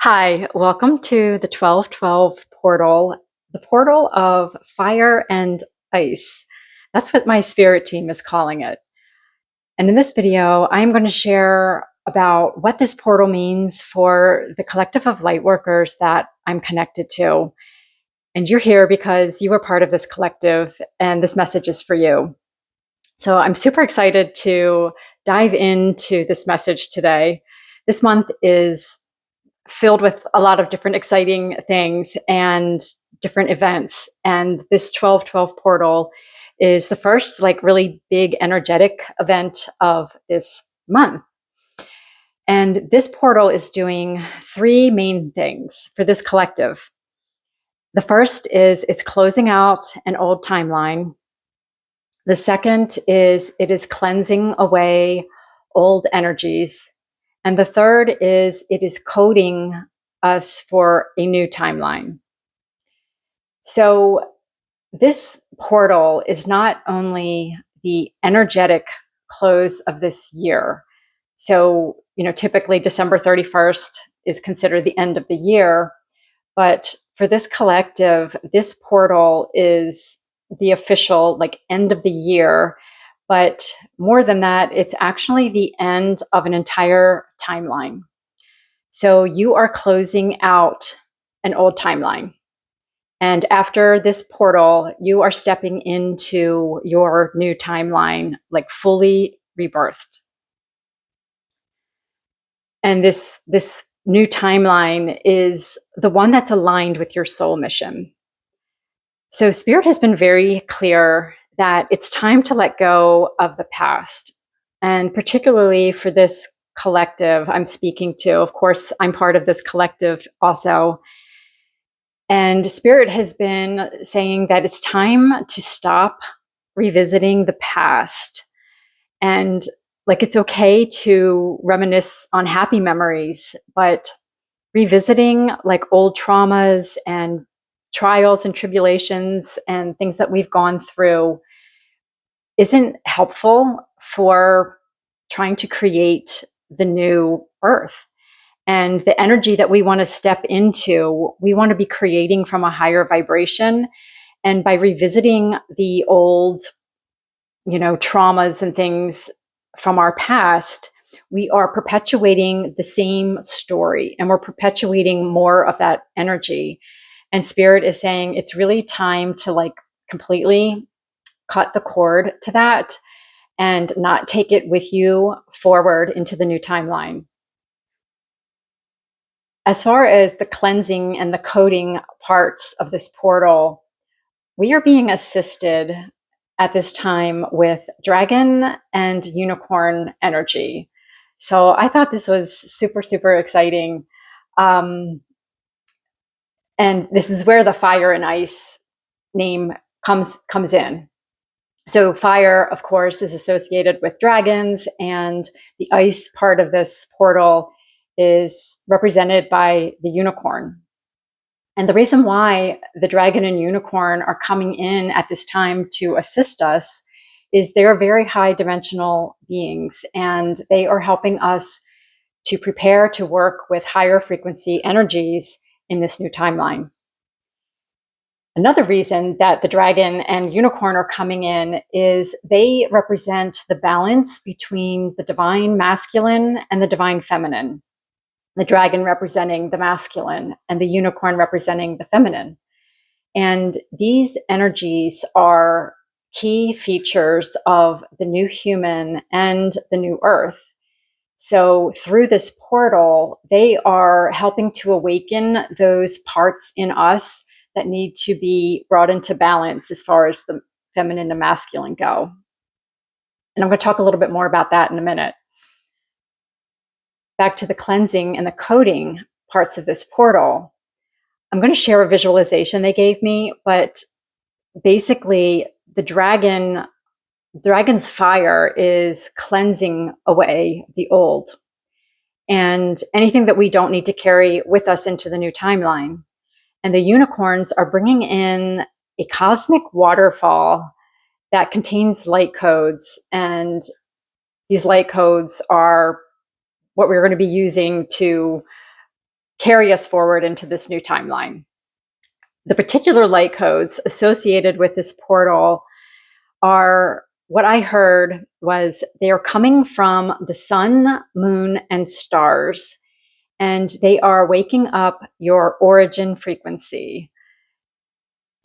Hi, welcome to the 1212 portal, the portal of fire and ice. That's what my spirit team is calling it. And in this video, I'm going to share about what this portal means for the collective of light workers that I'm connected to. And you're here because you are part of this collective, and this message is for you. So I'm super excited to dive into this message today. This month is filled with a lot of different exciting things and different events. And this 1212 portal is the first really big energetic event of this month. And this portal is doing three main things for this collective. The first is it's closing out an old timeline. The second is it is cleansing away old energies. And the third is it is coding us for a new timeline. So this portal is not only the energetic close of this year. So, typically December 31st is considered the end of the year. But for this collective, this portal is the official end of the year. But more than that, it's actually the end of an entire timeline. So you are closing out an old timeline. And after this portal, you are stepping into your new timeline, fully rebirthed. And this new timeline is the one that's aligned with your soul mission. So Spirit has been very clear that it's time to let go of the past. And particularly for this collective I'm speaking to, of course, I'm part of this collective also. And Spirit has been saying that it's time to stop revisiting the past. And it's okay to reminisce on happy memories, but revisiting old traumas and trials and tribulations and things that we've gone through isn't helpful for trying to create the new earth. And the energy that we want to step into, we want to be creating from a higher vibration. And by revisiting the old, traumas and things from our past, we are perpetuating the same story and we're perpetuating more of that energy. And Spirit is saying it's really time to completely cut the cord to that and not take it with you forward into the new timeline. As far as the cleansing and the coding parts of this portal, we are being assisted at this time with dragon and unicorn energy. So I thought this was super, super exciting. And this is where the fire and ice name comes in. So fire, of course, is associated with dragons, and the ice part of this portal is represented by the unicorn. And the reason why the dragon and unicorn are coming in at this time to assist us is they're very high dimensional beings, and they are helping us to prepare to work with higher frequency energies in this new timeline. Another reason that the dragon and unicorn are coming in is they represent the balance between the divine masculine and the divine feminine. The dragon representing the masculine and the unicorn representing the feminine. And these energies are key features of the new human and the new earth. So through this portal, they are helping to awaken those parts in us that need to be brought into balance as far as the feminine and masculine go. And I'm going to talk a little bit more about that in a minute. Back to the cleansing and the coding parts of this portal. I'm going to share a visualization they gave me, but basically the dragon's fire is cleansing away the old and anything that we don't need to carry with us into the new timeline. And the unicorns are bringing in a cosmic waterfall that contains light codes. And these light codes are what we're going to be using to carry us forward into this new timeline. The particular light codes associated with this portal are, what I heard was, they are coming from the sun, moon, and stars, and they are waking up your origin frequency.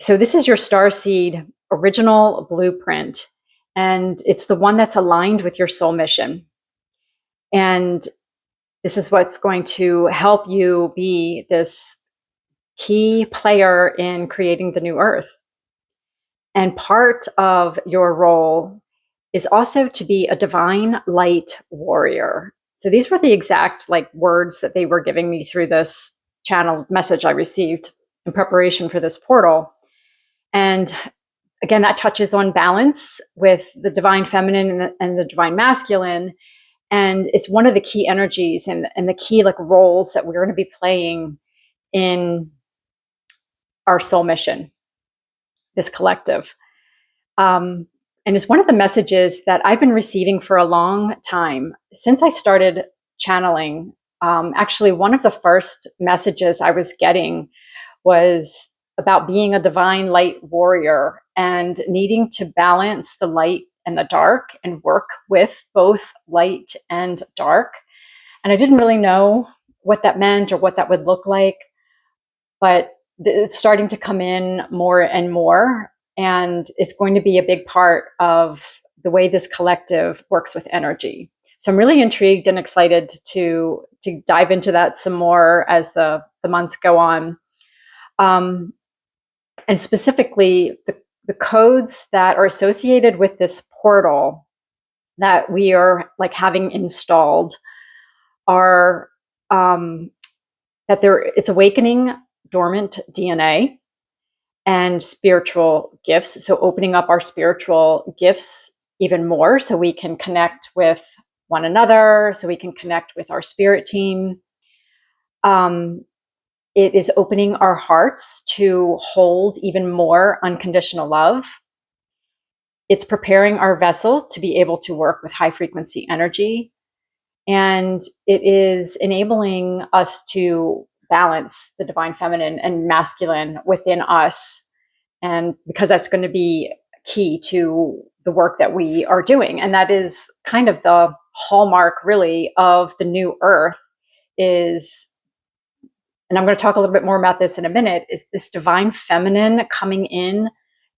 So this is your Starseed original blueprint, and it's the one that's aligned with your soul mission. And this is what's going to help you be this key player in creating the new earth. And part of your role is also to be a divine light warrior. So these were the exact words that they were giving me through this channel message I received in preparation for this portal. And again, that touches on balance with the divine feminine and the divine masculine. And it's one of the key energies and the key roles that we're going to be playing in our soul mission, this collective. And it's one of the messages that I've been receiving for a long time. Since I started channeling, actually one of the first messages I was getting was about being a divine light warrior and needing to balance the light and the dark and work with both light and dark. And I didn't really know what that meant or what that would look like, but it's starting to come in more and more. And it's going to be a big part of the way this collective works with energy. So I'm really intrigued and excited to dive into that some more as the months go on. And specifically, the codes that are associated with this portal that we are having installed are that it's awakening dormant DNA and spiritual gifts. So opening up our spiritual gifts even more so we can connect with one another, so we can connect with our spirit team. It is opening our hearts to hold even more unconditional love. It's preparing our vessel to be able to work with high frequency energy. And it is enabling us to balance the divine feminine and masculine within us. And because that's going to be key to the work that we are doing. And that is kind of the hallmark really of the new earth is, and I'm going to talk a little bit more about this in a minute, is this divine feminine coming in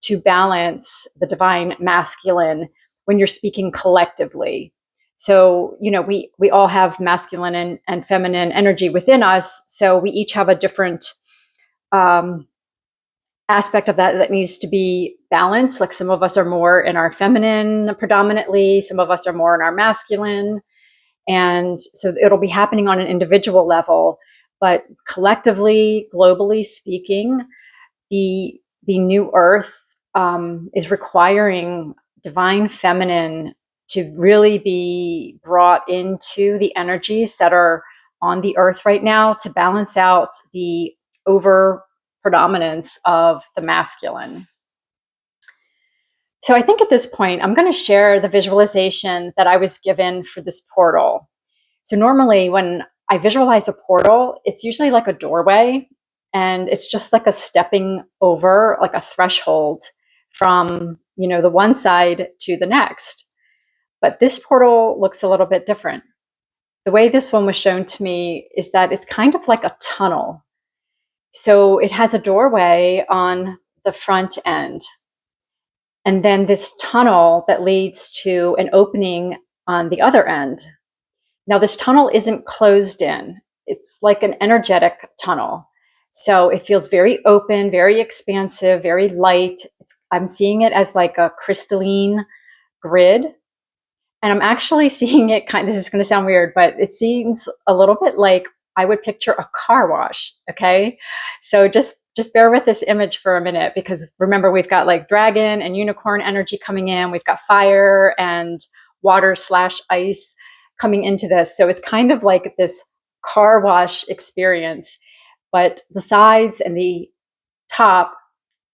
to balance the divine masculine when you're speaking collectively. So, we all have masculine and feminine energy within us. So we each have a different aspect of that needs to be balanced. Like some of us are more in our feminine predominantly, some of us are more in our masculine. And so it'll be happening on an individual level, but collectively, globally speaking, the new earth is requiring divine feminine to really be brought into the energies that are on the earth right now to balance out the over predominance of the masculine. So I think at this point, I'm going to share the visualization that I was given for this portal. So normally when I visualize a portal, it's usually like a doorway, and it's just like a stepping over, like a threshold from, the one side to the next. But this portal looks a little bit different. The way this one was shown to me is that it's kind of like a tunnel. So it has a doorway on the front end, and then this tunnel that leads to an opening on the other end. Now, this tunnel isn't closed in. It's like an energetic tunnel. So it feels very open, very expansive, very light. I'm seeing it as like a crystalline grid. And I'm actually seeing it this is going to sound weird, but it seems a little bit like I would picture a car wash. Okay. So just bear with this image for a minute, because remember, we've got dragon and unicorn energy coming in. We've got fire and water/ice coming into this. So it's kind of like this car wash experience, but the sides and the top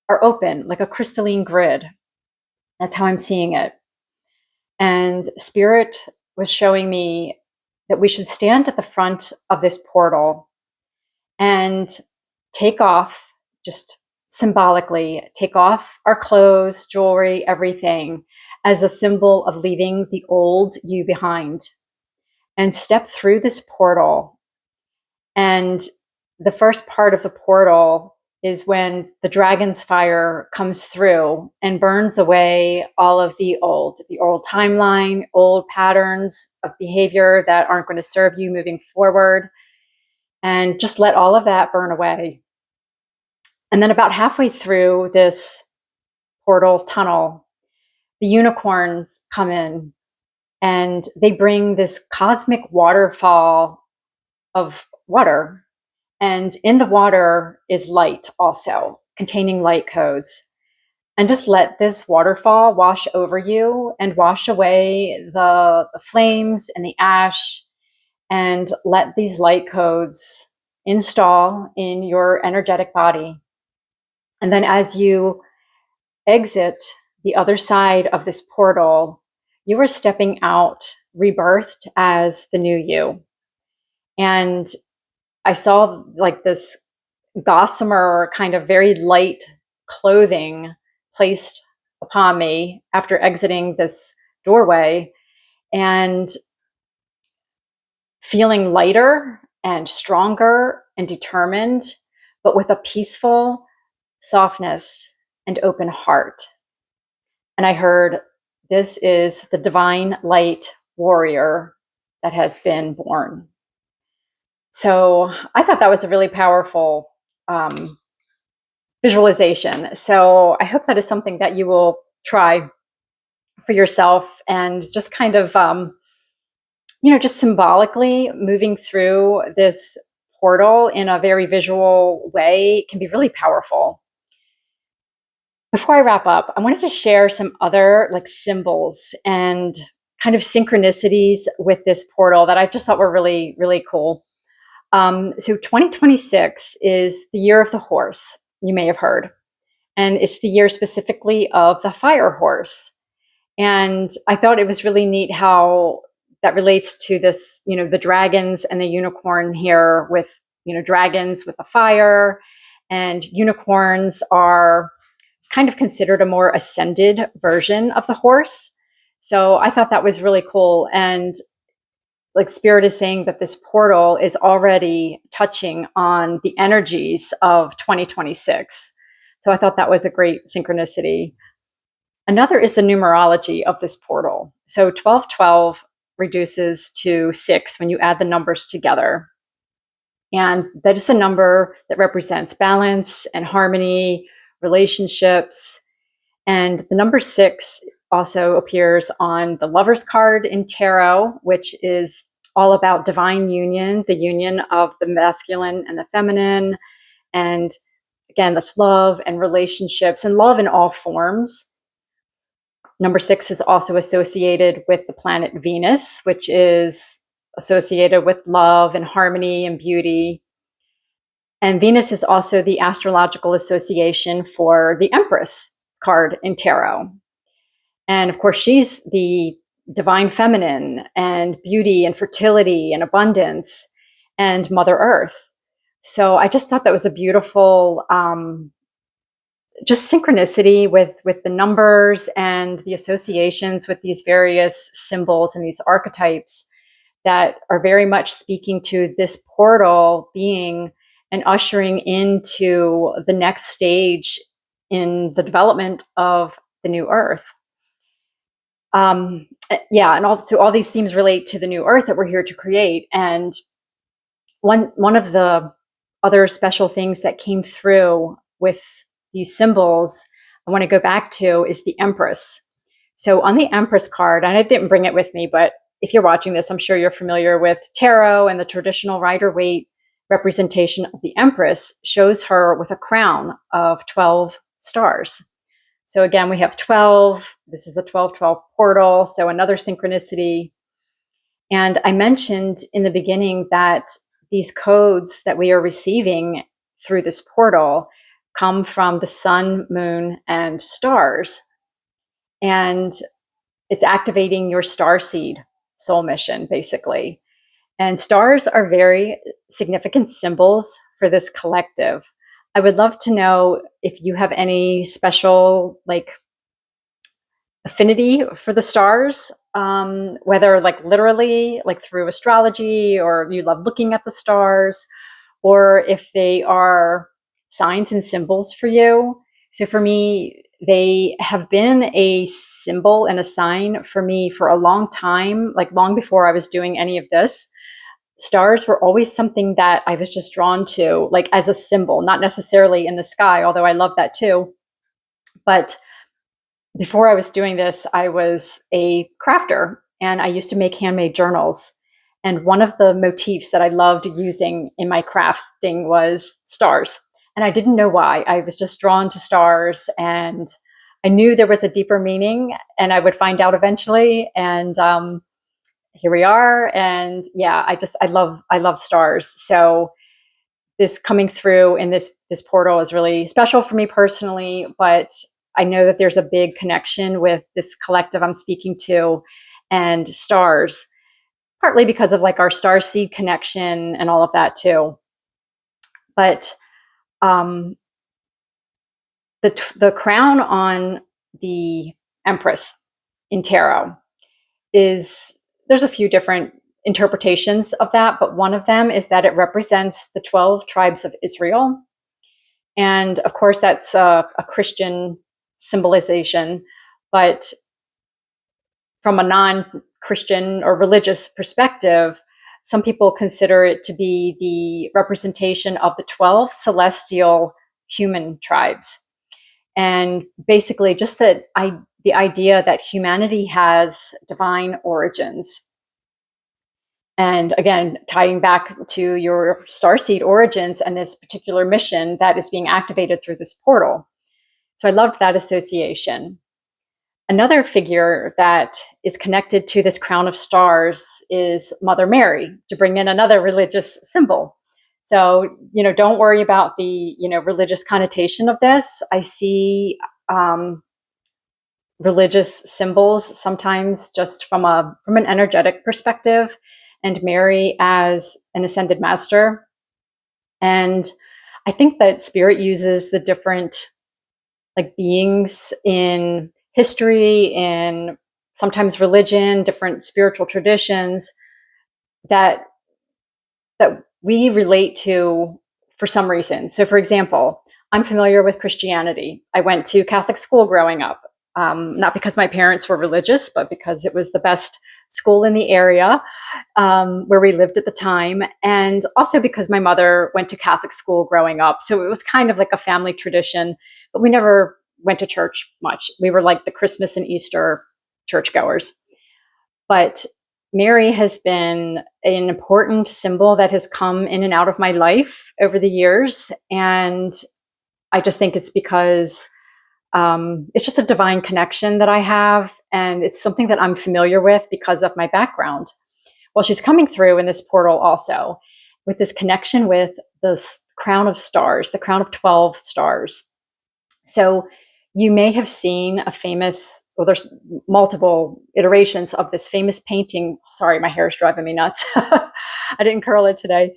are open like a crystalline grid. That's how I'm seeing it. And Spirit was showing me that we should stand at the front of this portal and take off, just symbolically, take off our clothes, jewelry, everything as a symbol of leaving the old you behind, and step through this portal. And the first part of the portal is when the dragon's fire comes through and burns away all of the old timeline, old patterns of behavior that aren't going to serve you moving forward. And just let all of that burn away. And then about halfway through this portal tunnel, the unicorns come in and they bring this cosmic waterfall of water. And in the water is light also, containing light codes. And just let this waterfall wash over you and wash away the flames and the ash, and let these light codes install in your energetic body. And then as you exit the other side of this portal, you are stepping out, rebirthed as the new you. And I saw like this gossamer kind of very light clothing placed upon me after exiting this doorway, and feeling lighter and stronger and determined, but with a peaceful softness and open heart. And I heard, this is the divine light warrior that has been born. So I thought that was a really powerful visualization. So I hope that is something that you will try for yourself, and just kind of, just symbolically moving through this portal in a very visual way can be really powerful. Before I wrap up, I wanted to share some other like symbols and kind of synchronicities with this portal that I just thought were really, really cool. So 2026 is the year of the horse, you may have heard. And it's the year specifically of the fire horse. And I thought it was really neat how that relates to this, the dragons and the unicorn here, with, dragons with the fire, and unicorns are kind of considered a more ascended version of the horse. So I thought that was really cool. And like Spirit is saying that this portal is already touching on the energies of 2026. So I thought that was a great synchronicity. Another is the numerology of this portal. So 1212 reduces to 6 when you add the numbers together. And that is the number that represents balance and harmony, relationships. And the number 6 also appears on the Lover's card in tarot, which is all about divine union, the union of the masculine and the feminine. And again, that's love and relationships, and love in all forms. Number 6 is also associated with the planet Venus, which is associated with love and harmony and beauty. And Venus is also the astrological association for the Empress card in tarot. And of course, she's the divine feminine and beauty and fertility and abundance and Mother Earth. So I just thought that was a beautiful just synchronicity with the numbers and the associations with these various symbols and these archetypes that are very much speaking to this portal being and ushering into the next stage in the development of the new earth. And also all these themes relate to the new earth that we're here to create. And one of the other special things that came through with these symbols I want to go back to is the Empress. So on the Empress card, and I didn't bring it with me, but if you're watching this, I'm sure you're familiar with tarot, and the traditional Rider-Waite representation of the Empress shows her with a crown of 12 stars. So again, we have 12. This is the 1212 portal, so another synchronicity. And I mentioned in the beginning that these codes that we are receiving through this portal come from the sun, moon, and stars. And it's activating your Starseed soul mission, basically. And stars are very significant symbols for this collective. I would love to know if you have any special affinity for the stars, whether literally through astrology, or you love looking at the stars, or if they are signs and symbols for you. So for me, they have been a symbol and a sign for me for a long time, long before I was doing any of this. Stars were always something that I was just drawn to, as a symbol, not necessarily in the sky, although I love that too. But before I was doing this, I was a crafter, and I used to make handmade journals. And one of the motifs that I loved using in my crafting was stars. And I didn't know why. I was just drawn to stars, and I knew there was a deeper meaning, and I would find out eventually. And here we are. And yeah, I love stars. So this coming through in this portal is really special for me personally, but I know that there's a big connection with this collective I'm speaking to and stars, partly because of our Starseed connection and all of that too. But the crown on the Empress in tarot is, there's a few different interpretations of that, but one of them is that it represents the 12 tribes of Israel. And of course, that's a Christian symbolization, but from a non-Christian or religious perspective, some people consider it to be the representation of the 12 celestial human tribes. And basically just the idea that humanity has divine origins. And again, tying back to your Starseed origins and this particular mission that is being activated through this portal. So I loved that association. Another figure that is connected to this crown of stars is Mother Mary, to bring in another religious symbol. So, don't worry about the, religious connotation of this. I see religious symbols sometimes just from an energetic perspective, and Mary as an ascended master. And I think that spirit uses the different beings in history, in sometimes religion, different spiritual traditions that we relate to for some reason. So for example, I'm familiar with Christianity. I went to Catholic school growing up, not because my parents were religious, but because it was the best school in the area where we lived at the time. And also because my mother went to Catholic school growing up. So it was kind of like a family tradition, but we never went to church much. We were like the Christmas and Easter churchgoers. But Mary has been an important symbol that has come in and out of my life over the years. And I just think it's because it's just a divine connection that I have. And it's something that I'm familiar with because of my background. Well, she's coming through in this portal also with this connection with the crown of stars, the crown of 12 stars. So you may have seen a famous, well, there's multiple iterations of this famous painting. Sorry, my hair is driving me nuts. I didn't curl it today.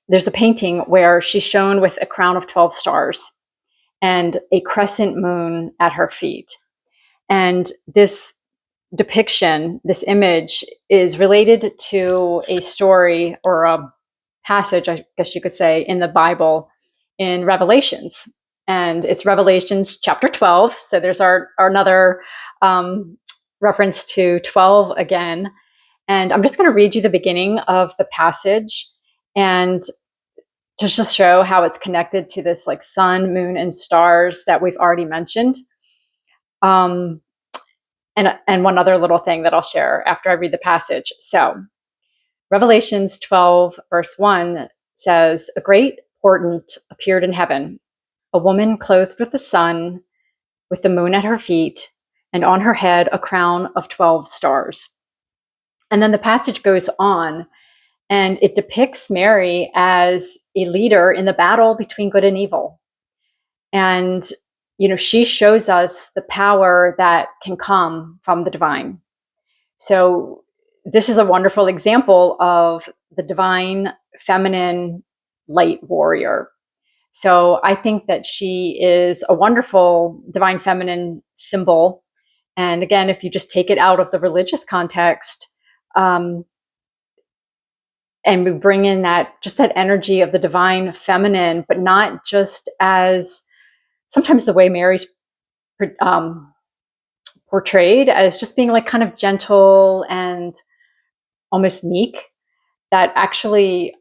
There's a painting where she's shown with a crown of 12 stars and a crescent moon at her feet. And this depiction, this image, is related to a story or a passage, I guess you could say, in the Bible in Revelations. And it's Revelations chapter 12. So there's our another reference to 12 again. And I'm just going to read you the beginning of the passage, and to just show how it's connected to this sun, moon, and stars that we've already mentioned. And one other little thing that I'll share after I read the passage. So Revelations 12, verse 1 says, "A great portent appeared in heaven, a woman clothed with the sun, with the moon at her feet, and on her head a crown of 12 stars." And then the passage goes on, and it depicts Mary as a leader in the battle between good and evil. And, she shows us the power that can come from the divine. So this is a wonderful example of the divine feminine light warrior. So I think that she is a wonderful divine feminine symbol. And again, if you just take it out of the religious context, and we bring in that just that energy of the divine feminine, but not just as sometimes the way Mary's portrayed as just being like kind of gentle and almost meek, that actually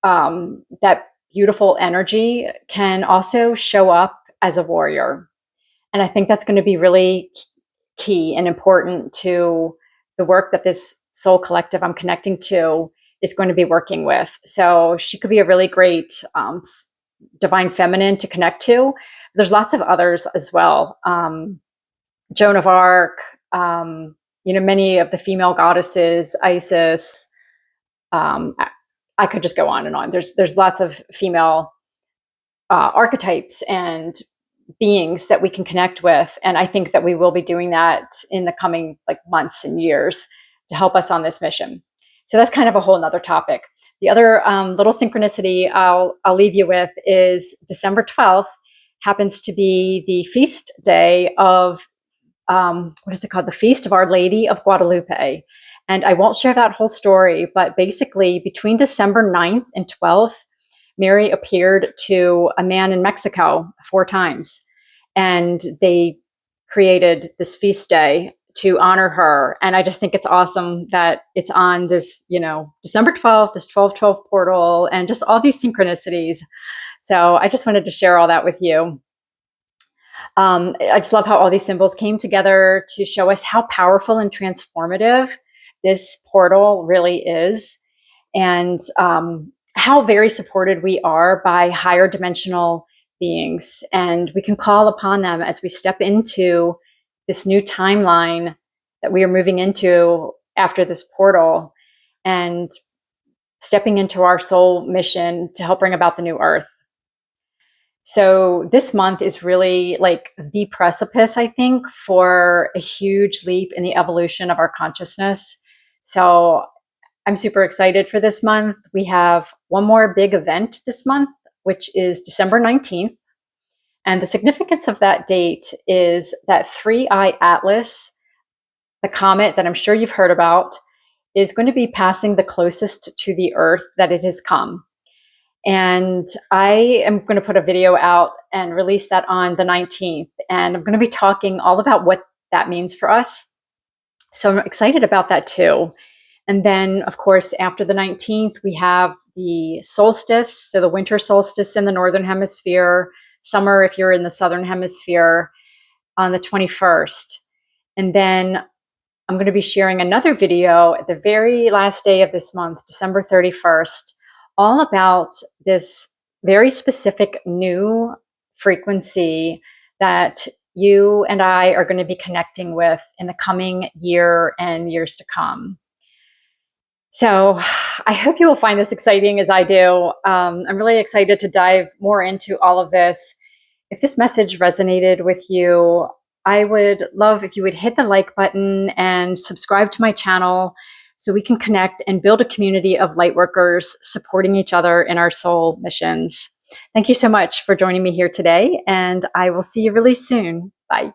that beautiful energy can also show up as a warrior. And I think that's going to be really key and important to the work that this soul collective I'm connecting to is going to be working with. So she could be a really great divine feminine to connect to. There's lots of others as well. Joan of Arc, many of the female goddesses, Isis. I could just go on and on. There's lots of female archetypes and beings that we can connect with. And I think that we will be doing that in the coming months and years to help us on this mission. So that's kind of a whole nother topic. The other little synchronicity I'll leave you with is December 12th happens to be the feast day of, what is it called? The Feast of Our Lady of Guadalupe. And I won't share that whole story, but basically between December 9th and 12th, Mary appeared to a man in Mexico 4 times, and they created this feast day to honor her. And I just think it's awesome that it's on this, December 12th, this 12/12 portal, and just all these synchronicities. So I just wanted to share all that with you. I just love how all these symbols came together to show us how powerful and transformative this portal really is, and how very supported we are by higher dimensional beings. And we can call upon them as we step into this new timeline that we are moving into after this portal, and stepping into our soul mission to help bring about the new earth. So this month is really like the precipice, I think, for a huge leap in the evolution of our consciousness. So I'm super excited for this month. We have one more big event this month, which is December 19th. And the significance of that date is that 3I Atlas, the comet that I'm sure you've heard about, is going to be passing the closest to the Earth that it has come. And I am going to put a video out and release that on the 19th. And I'm going to be talking all about what that means for us. So I'm excited about that too. And then, of course, after the 19th, we have the solstice, so the winter solstice in the Northern Hemisphere, summer if you're in the Southern Hemisphere, on the 21st. And then I'm going to be sharing another video at the very last day of this month, December 31st, all about this very specific new frequency that you and I are going to be connecting with in the coming year and years to come. So I hope you will find this exciting as I do. I'm really excited to dive more into all of this. If this message resonated with you, I would love if you would hit the like button and subscribe to my channel so we can connect and build a community of lightworkers supporting each other in our soul missions. Thank you so much for joining me here today, and I will see you really soon. Bye.